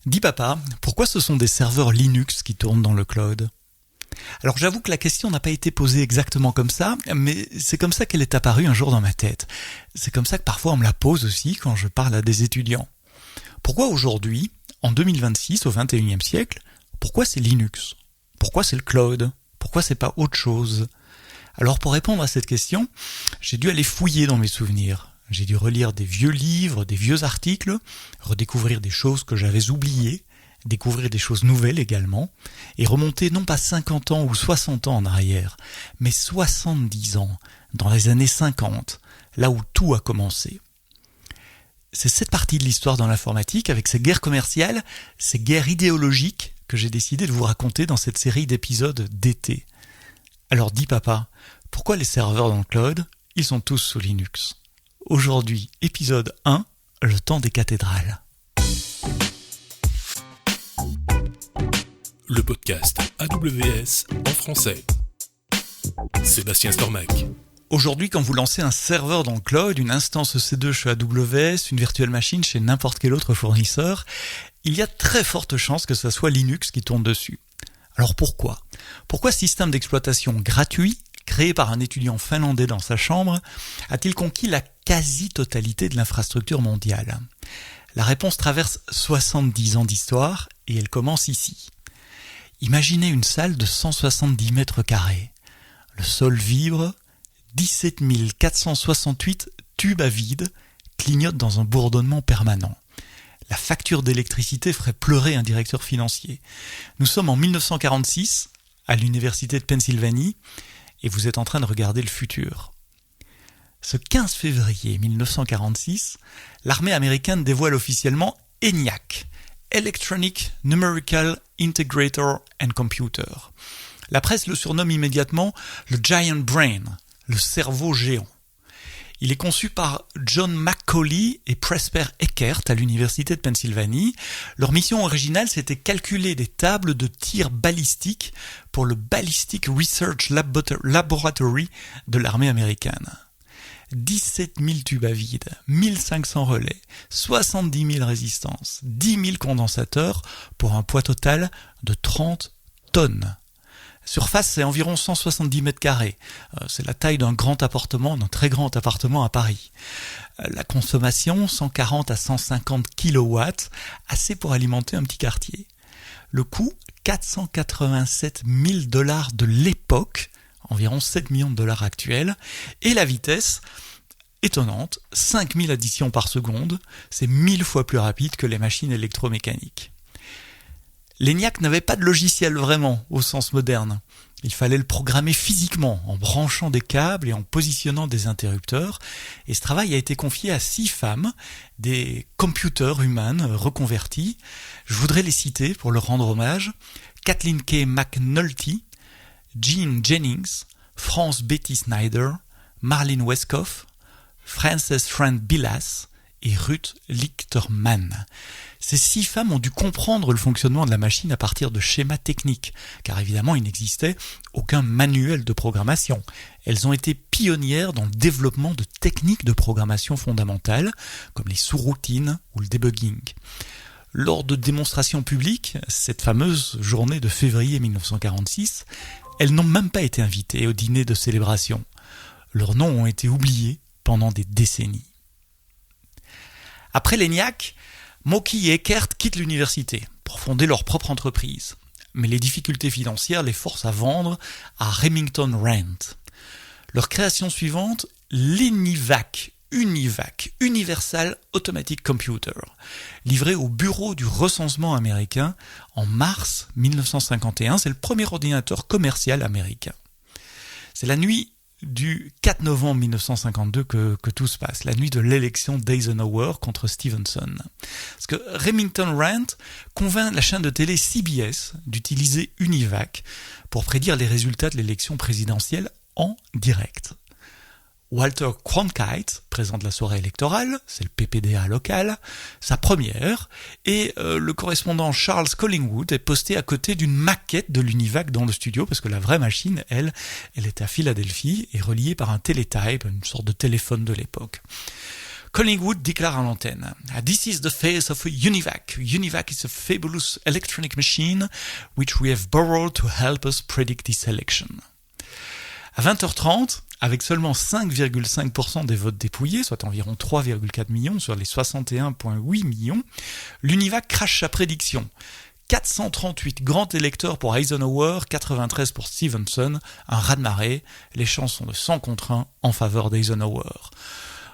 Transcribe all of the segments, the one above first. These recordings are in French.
Dis papa, pourquoi ce sont des serveurs Linux qui tournent dans le cloud ? Alors j'avoue que la question n'a pas été posée exactement comme ça, mais c'est comme ça qu'elle est apparue un jour dans ma tête. C'est comme ça que parfois on me la pose aussi quand je parle à des étudiants. Pourquoi aujourd'hui, en 2026, au 21e siècle, pourquoi c'est Linux ? Pourquoi c'est le cloud ? Pourquoi c'est pas autre chose ? Alors pour répondre à cette question, j'ai dû aller fouiller dans mes souvenirs. J'ai dû relire des vieux livres, des vieux articles, redécouvrir des choses que j'avais oubliées, découvrir des choses nouvelles également, et remonter non pas 50 ans ou 60 ans en arrière, mais 70 ans, dans les années 50, là où tout a commencé. C'est cette partie de l'histoire dans l'informatique, avec ces guerres commerciales, ces guerres idéologiques, que j'ai décidé de vous raconter dans cette série d'épisodes d'été. Alors dis papa, pourquoi les serveurs dans le cloud, ils sont tous sous Linux ? Aujourd'hui, épisode 1, le temps des cathédrales. Le podcast AWS en français. Sébastien Stormack. Aujourd'hui, quand vous lancez un serveur dans le cloud, une instance EC2 chez AWS, une virtual machine chez n'importe quel autre fournisseur, il y a très forte chance que ce soit Linux qui tourne dessus. Alors pourquoi ? Pourquoi ce système d'exploitation gratuit, créé par un étudiant finlandais dans sa chambre, a-t-il conquis la quasi-totalité de l'infrastructure mondiale ? La réponse traverse 70 ans d'histoire et elle commence ici. Imaginez une salle de 170 mètres carrés. Le sol vibre, 17 468 tubes à vide clignotent dans un bourdonnement permanent. La facture d'électricité ferait pleurer un directeur financier. Nous sommes en 1946, à l'université de Pennsylvanie, et vous êtes en train de regarder le futur. Ce 15 février 1946, l'armée américaine dévoile officiellement ENIAC, Electronic Numerical Integrator and Computer. La presse le surnomme immédiatement le Giant Brain, le cerveau géant. Il est conçu par John McCauley et Presper Eckert à l'université de Pennsylvanie. Leur mission originale, c'était calculer des tables de tir balistique pour le Ballistic Research Laboratory de l'armée américaine. 17 000 tubes à vide, 1500 relais, 70 000 résistances, 10 000 condensateurs pour un poids total de 30 tonnes. Surface, c'est environ 170 mètres carrés. C'est la taille d'un très grand appartement à Paris. La consommation, 140 à 150 kilowatts, assez pour alimenter un petit quartier. Le coût, 487 000 $ de l'époque, environ 7 millions de dollars actuels. Et la vitesse, étonnante, 5000 additions par seconde, c'est 1000 fois plus rapide que les machines électromécaniques. L'ENIAC n'avait pas de logiciel vraiment, au sens moderne. Il fallait le programmer physiquement, en branchant des câbles et en positionnant des interrupteurs. Et ce travail a été confié à 6 femmes, des computers humaines reconverties. Je voudrais les citer pour leur rendre hommage. Kathleen K. McNulty, Jean Jennings, France Betty Snyder, Marlene Westkoff, Frances Friend Billas et Ruth Lichterman. Ces 6 femmes ont dû comprendre le fonctionnement de la machine à partir de schémas techniques, car évidemment il n'existait aucun manuel de programmation. Elles ont été pionnières dans le développement de techniques de programmation fondamentales, comme les sous-routines ou le debugging. Lors de démonstrations publiques, cette fameuse journée de février 1946, elles n'ont même pas été invitées au dîner de célébration. Leurs noms ont été oubliés pendant des décennies. Après l'ENIAC, Mauky et Eckert quittent l'université pour fonder leur propre entreprise. Mais les difficultés financières les forcent à vendre à Remington Rand. Leur création suivante, l'ENIVAC, Universal Automatic Computer, livré au bureau du recensement américain en mars 1951. C'est le premier ordinateur commercial américain. C'est la nuit du 4 novembre 1952 que tout se passe, la nuit de l'élection d'Eisenhower contre Stevenson. Parce que Remington Rand convainc la chaîne de télé CBS d'utiliser UNIVAC pour prédire les résultats de l'élection présidentielle en direct. Walter Cronkite présente la soirée électorale, c'est le PPDA local, sa première, et le correspondant Charles Collingwood est posté à côté d'une maquette de l'UNIVAC dans le studio, parce que la vraie machine, elle est à Philadelphie et reliée par un télétype, une sorte de téléphone de l'époque. Collingwood déclare à l'antenne « This is the face of a UNIVAC. UNIVAC is a fabulous electronic machine which we have borrowed to help us predict this election. » À 20h30, avec seulement 5,5% des votes dépouillés, soit environ 3,4 millions sur les 61,8 millions, l'UNIVAC crache sa prédiction. 438 grands électeurs pour Eisenhower, 93 pour Stevenson, un raz-de-marée, les chances sont de 100 contre 1 en faveur d'Eisenhower.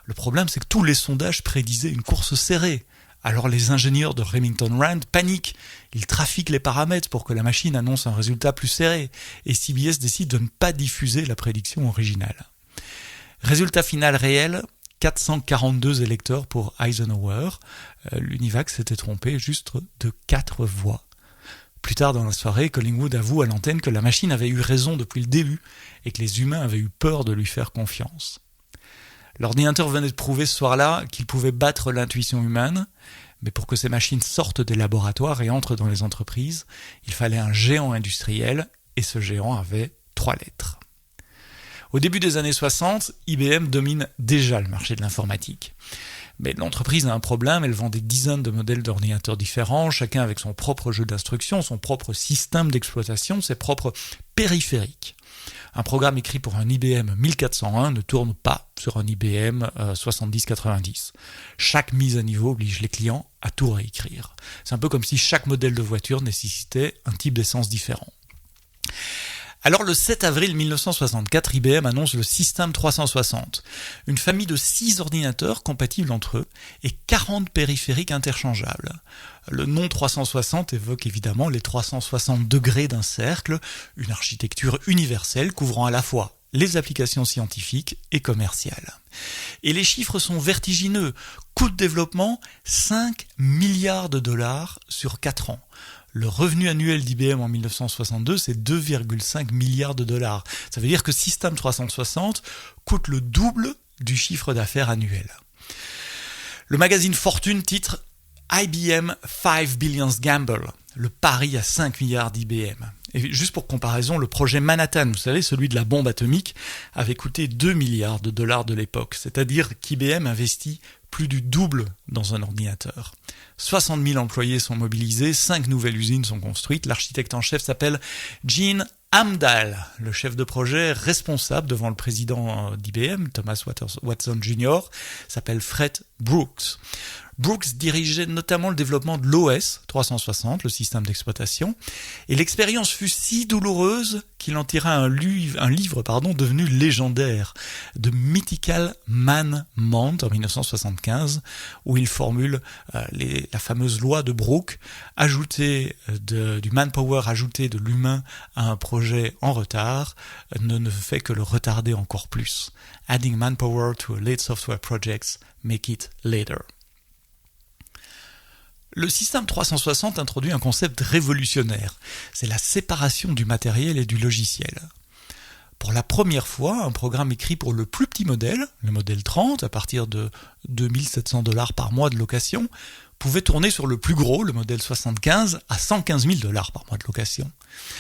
Le problème, c'est que tous les sondages prédisaient une course serrée. Alors les ingénieurs de Remington Rand paniquent. Ils trafiquent les paramètres pour que la machine annonce un résultat plus serré. Et CBS décide de ne pas diffuser la prédiction originale. Résultat final réel, 442 électeurs pour Eisenhower. L'UNIVAC s'était trompé juste de 4 voix. Plus tard dans la soirée, Collingwood avoue à l'antenne que la machine avait eu raison depuis le début et que les humains avaient eu peur de lui faire confiance. L'ordinateur venait de prouver ce soir-là qu'il pouvait battre l'intuition humaine, mais pour que ces machines sortent des laboratoires et entrent dans les entreprises, il fallait un géant industriel, et ce géant avait 3 lettres. Au début des années 60, IBM domine déjà le marché de l'informatique. Mais l'entreprise a un problème, elle vend des dizaines de modèles d'ordinateurs différents, chacun avec son propre jeu d'instruction, son propre système d'exploitation, ses propres périphériques. Un programme écrit pour un IBM 1401 ne tourne pas sur un IBM 7090. Chaque mise à niveau oblige les clients à tout réécrire. C'est un peu comme si chaque modèle de voiture nécessitait un type d'essence différent. Alors le 7 avril 1964, IBM annonce le System 360, une famille de 6 ordinateurs compatibles entre eux et 40 périphériques interchangeables. Le nom 360 évoque évidemment les 360 degrés d'un cercle, une architecture universelle couvrant à la fois les applications scientifiques et commerciales. Et les chiffres sont vertigineux. Coût de développement, 5 milliards de dollars sur 4 ans. Le revenu annuel d'IBM en 1962, c'est 2,5 milliards de dollars. Ça veut dire que System 360 coûte le double du chiffre d'affaires annuel. Le magazine Fortune titre IBM 5 Billions Gamble, le pari à 5 milliards d'IBM. Et juste pour comparaison, le projet Manhattan, vous savez, celui de la bombe atomique, avait coûté 2 milliards de dollars de l'époque. C'est-à-dire qu'IBM investit plus du double dans un ordinateur. 60 000 employés sont mobilisés, 5 nouvelles usines sont construites. L'architecte en chef s'appelle Gene Amdahl, le chef de projet responsable devant le président d'IBM, Thomas Watson Jr., s'appelle Fred Brooks. Brooks dirigeait notamment le développement de l'OS 360, le système d'exploitation, et l'expérience fut si douloureuse qu'il en tira un livre devenu légendaire, The Mythical Man-Month en 1975, où il formule la fameuse loi de Brooks, du manpower ajouté de l'humain à un projet en retard ne fait que le retarder encore plus. Adding manpower to a late software projects make it later. Le système 360 introduit un concept révolutionnaire, c'est la séparation du matériel et du logiciel. Pour la première fois, un programme écrit pour le plus petit modèle, le modèle 30, à partir de 2700 $ par mois de location, pouvait tourner sur le plus gros, le modèle 75, à 115 000 $ par mois de location.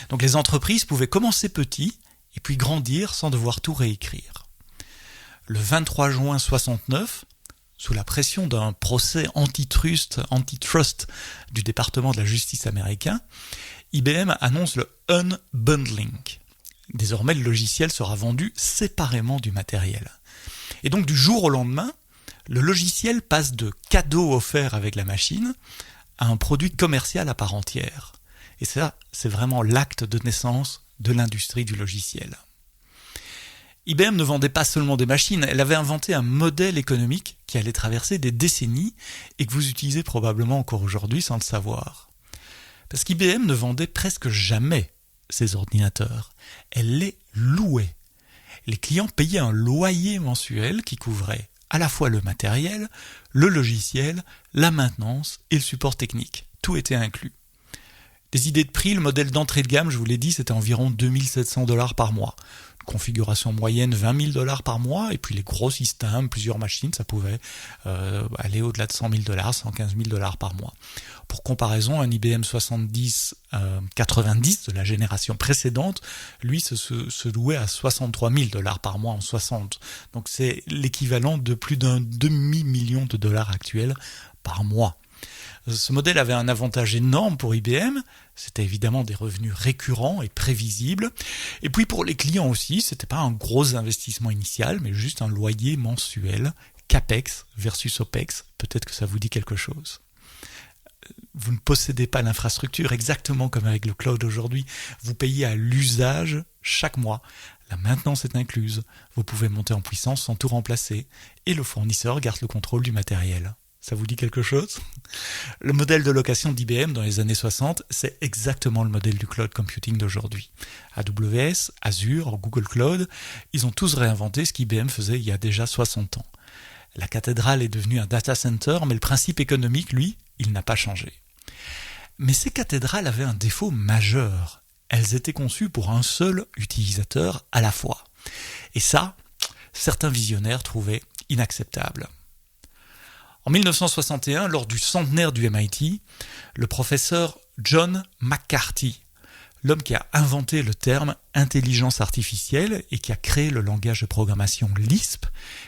Donc les entreprises pouvaient commencer petit et puis grandir sans devoir tout réécrire. Le 23 juin 69, sous la pression d'un procès antitrust du département de la justice américain, IBM annonce le unbundling. Désormais, le logiciel sera vendu séparément du matériel. Et donc, du jour au lendemain, le logiciel passe de cadeau offert avec la machine à un produit commercial à part entière. Et ça, c'est vraiment l'acte de naissance de l'industrie du logiciel. IBM ne vendait pas seulement des machines, elle avait inventé un modèle économique qui allait traverser des décennies et que vous utilisez probablement encore aujourd'hui sans le savoir. Parce qu'IBM ne vendait presque jamais ses ordinateurs, elle les louait. Les clients payaient un loyer mensuel qui couvrait à la fois le matériel, le logiciel, la maintenance et le support technique. Tout était inclus. Des idées de prix, le modèle d'entrée de gamme, je vous l'ai dit, c'était environ 2700 $ par mois. configuration moyenne, $20 000 par mois, et puis les gros systèmes, plusieurs machines, ça pouvait aller au-delà de $100 000, $115 000 par mois. Pour comparaison, un IBM 7090 de la génération précédente, lui se louait à $63 000 par mois en 60. Donc c'est l'équivalent de plus d'un demi-million de dollars actuels par mois. Ce modèle avait un avantage énorme pour IBM, c'était évidemment des revenus récurrents et prévisibles. Et puis pour les clients aussi, c'était pas un gros investissement initial, mais juste un loyer mensuel, CAPEX versus OPEX, peut-être que ça vous dit quelque chose. Vous ne possédez pas l'infrastructure exactement comme avec le cloud aujourd'hui, vous payez à l'usage chaque mois. La maintenance est incluse, vous pouvez monter en puissance sans tout remplacer, et le fournisseur garde le contrôle du matériel. Ça vous dit quelque chose ? Le modèle de location d'IBM dans les années 60, c'est exactement le modèle du cloud computing d'aujourd'hui. AWS, Azure, Google Cloud, ils ont tous réinventé ce qu'IBM faisait il y a déjà 60 ans. La cathédrale est devenue un data center, mais le principe économique, lui, il n'a pas changé. Mais ces cathédrales avaient un défaut majeur. Elles étaient conçues pour un seul utilisateur à la fois. Et ça, certains visionnaires trouvaient inacceptable. En 1961, lors du centenaire du MIT, le professeur John McCarthy, l'homme qui a inventé le terme intelligence artificielle et qui a créé le langage de programmation Lisp,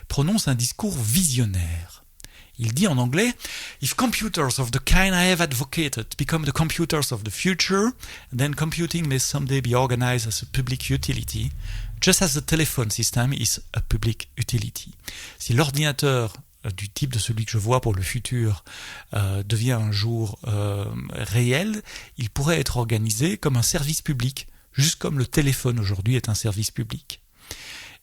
prononce un discours visionnaire. Il dit en anglais « If computers of the kind I have advocated become the computers of the future, then computing may someday be organized as a public utility, just as the telephone system is a public utility. » Si l'ordinateur du type de celui que je vois pour le futur devient un jour réel, il pourrait être organisé comme un service public, juste comme le téléphone aujourd'hui est un service public.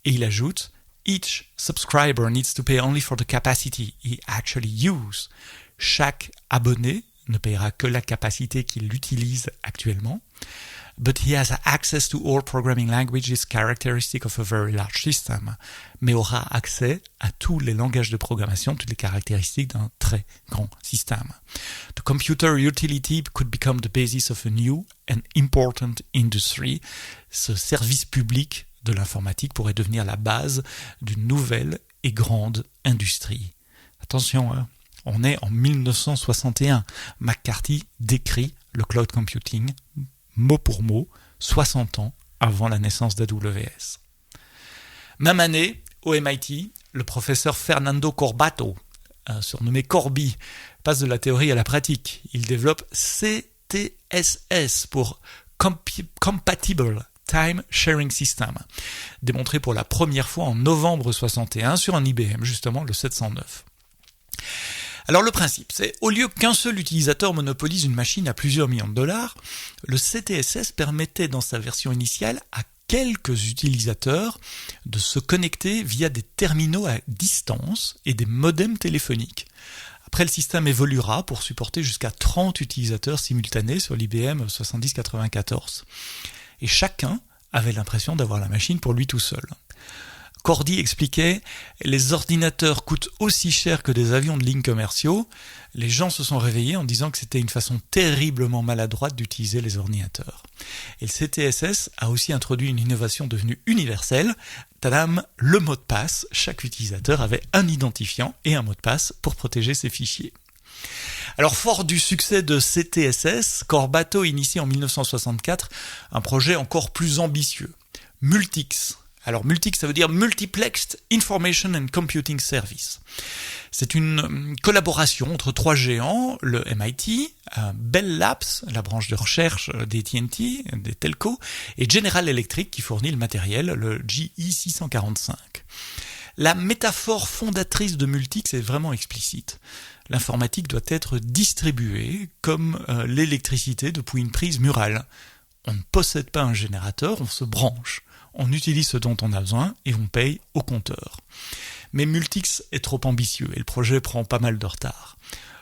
Et il ajoute « Each subscriber needs to pay only for the capacity he actually uses. » Chaque abonné ne payera que la capacité qu'il utilise actuellement. But he has access to all programming languages characteristic of a very large system. Mais aura accès à tous les langages de programmation, toutes les caractéristiques d'un très grand système. The computer utility could become the basis of a new and important industry. Ce service public de l'informatique pourrait devenir la base d'une nouvelle et grande industrie. Attention, on est en 1961. McCarthy décrit le cloud computing mot pour mot, 60 ans avant la naissance d'AWS. Même année, au MIT, le professeur Fernando Corbato, surnommé Corby, passe de la théorie à la pratique. Il développe CTSS pour Compatible Time Sharing System, démontré pour la première fois en novembre 61 sur un IBM, justement le 709. Alors le principe, c'est au lieu qu'un seul utilisateur monopolise une machine à plusieurs millions de dollars, le CTSS permettait dans sa version initiale à quelques utilisateurs de se connecter via des terminaux à distance et des modems téléphoniques. Après, le système évoluera pour supporter jusqu'à 30 utilisateurs simultanés sur l'IBM 7094. Et chacun avait l'impression d'avoir la machine pour lui tout seul. Cordy expliquait « Les ordinateurs coûtent aussi cher que des avions de ligne commerciaux. Les gens se sont réveillés en disant que c'était une façon terriblement maladroite d'utiliser les ordinateurs. » Et le CTSS a aussi introduit une innovation devenue universelle. Tadam, le mot de passe. Chaque utilisateur avait un identifiant et un mot de passe pour protéger ses fichiers. Alors, fort du succès de CTSS, Corbato initie en 1964 un projet encore plus ambitieux, Multics. Alors, Multics, ça veut dire Multiplexed Information and Computing Service. C'est une collaboration entre trois géants, le MIT, Bell Labs, la branche de recherche des AT&T, des telcos, et General Electric qui fournit le matériel, le GE645. La métaphore fondatrice de Multics est vraiment explicite. L'informatique doit être distribuée comme l'électricité depuis une prise murale. On ne possède pas un générateur, on se branche. On utilise ce dont on a besoin et on paye au compteur. Mais Multics est trop ambitieux et le projet prend pas mal de retard.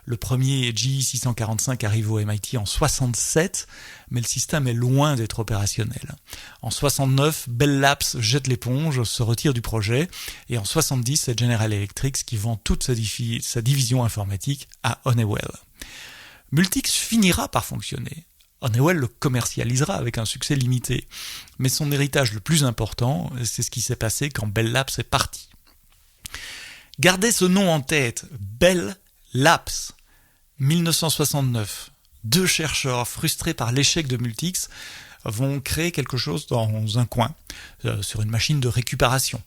Le premier GE645 arrive au MIT en 67, mais le système est loin d'être opérationnel. En 69, Bell Labs jette l'éponge, se retire du projet, et en 70, c'est General Electric qui vend toute sa division informatique à Honeywell. Multics finira par fonctionner. Honeywell le commercialisera avec un succès limité. Mais son héritage le plus important, c'est ce qui s'est passé quand Bell Labs est parti. Gardez ce nom en tête, Bell Labs, 1969. 2 chercheurs frustrés par l'échec de Multics vont créer quelque chose dans un coin, sur une machine de récupération.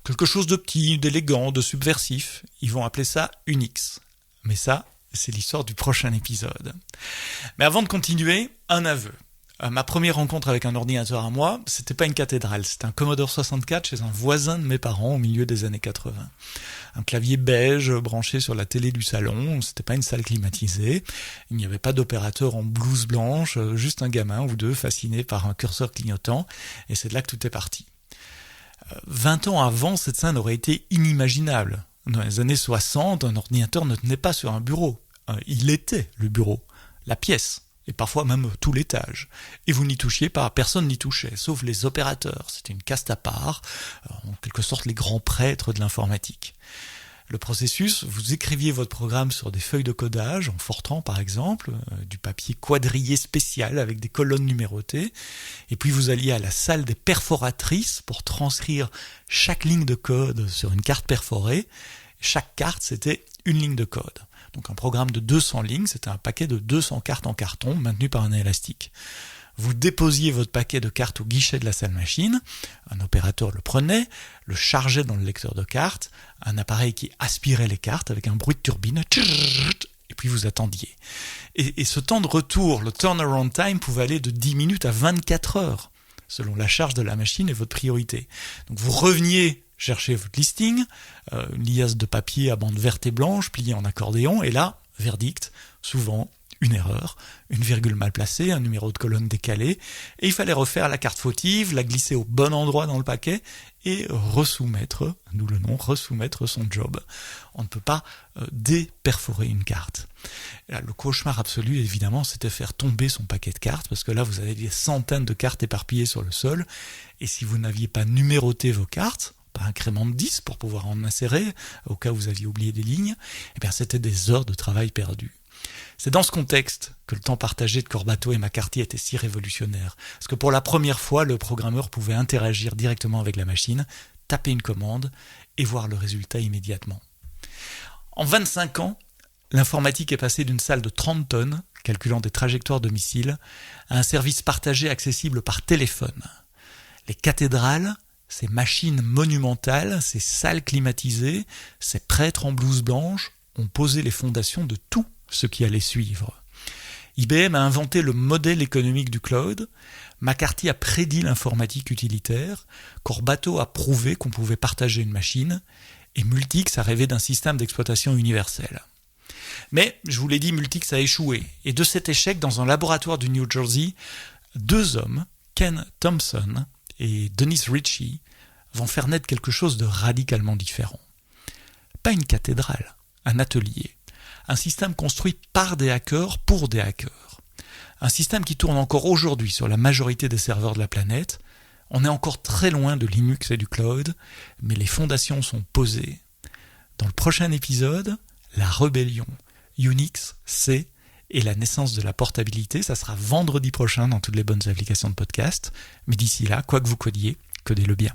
Quelque chose de petit, d'élégant, de subversif. Ils vont appeler ça Unix. Mais ça, c'est l'histoire du prochain épisode. Mais avant de continuer, un aveu. Ma première rencontre avec un ordinateur à moi, c'était pas une cathédrale, c'était un Commodore 64 chez un voisin de mes parents au milieu des années 80. Un clavier beige branché sur la télé du salon, c'était pas une salle climatisée, il n'y avait pas d'opérateur en blouse blanche, juste un gamin ou deux fasciné par un curseur clignotant, et c'est de là que tout est parti. 20 ans avant, cette scène aurait été inimaginable. Dans les années 60, un ordinateur ne tenait pas sur un bureau. Il était le bureau, la pièce, et parfois même tout l'étage. Et vous n'y touchiez pas, personne n'y touchait, sauf les opérateurs. C'était une caste à part, en quelque sorte les grands prêtres de l'informatique. Le processus, vous écriviez votre programme sur des feuilles de codage, en Fortran par exemple, du papier quadrillé spécial avec des colonnes numérotées, et puis vous alliez à la salle des perforatrices pour transcrire chaque ligne de code sur une carte perforée. Chaque carte, c'était une ligne de code. Donc un programme de 200 lignes, c'était un paquet de 200 cartes en carton maintenu par un élastique. Vous déposiez votre paquet de cartes au guichet de la salle machine, un opérateur le prenait, le chargeait dans le lecteur de cartes, un appareil qui aspirait les cartes avec un bruit de turbine, et puis vous attendiez. Et ce temps de retour, le turnaround time, pouvait aller de 10 minutes à 24 heures, selon la charge de la machine et votre priorité. Donc vous reveniez chercher votre listing, une liasse de papier à bande verte et blanche, pliée en accordéon, et là, verdict, souvent une erreur, une virgule mal placée, un numéro de colonne décalé, et il fallait refaire la carte fautive, la glisser au bon endroit dans le paquet, et resoumettre, d'où le nom, resoumettre son job. On ne peut pas déperforer une carte. Là, le cauchemar absolu, évidemment, c'était faire tomber son paquet de cartes, parce que là, vous avez des centaines de cartes éparpillées sur le sol, et si vous n'aviez pas numéroté vos cartes, pas incrément de 10 pour pouvoir en insérer, au cas où vous aviez oublié des lignes, eh bien c'était des heures de travail perdues. C'est dans ce contexte que le temps partagé de Corbato et McCarthy était si révolutionnaire. Parce que pour la première fois, le programmeur pouvait interagir directement avec la machine, taper une commande et voir le résultat immédiatement. En 25 ans, l'informatique est passée d'une salle de 30 tonnes, calculant des trajectoires de missiles, à un service partagé accessible par téléphone. Les cathédrales, ces machines monumentales, ces salles climatisées, ces prêtres en blouse blanche ont posé les fondations de tout ce qui allait suivre. IBM a inventé le modèle économique du cloud, McCarthy a prédit l'informatique utilitaire, Corbato a prouvé qu'on pouvait partager une machine, et Multics a rêvé d'un système d'exploitation universel. Mais, je vous l'ai dit, Multics a échoué, et de cet échec, dans un laboratoire du New Jersey, 2 hommes, Ken Thompson et Dennis Ritchie, vont faire naître quelque chose de radicalement différent. Pas une cathédrale, un atelier. Un système construit par des hackers pour des hackers. Un système qui tourne encore aujourd'hui sur la majorité des serveurs de la planète. On est encore très loin de Linux et du cloud, mais les fondations sont posées. Dans le prochain épisode, la rébellion, Unix, C et la naissance de la portabilité, ça sera vendredi prochain dans toutes les bonnes applications de podcast. Mais d'ici là, quoi que vous codiez, codez-le bien.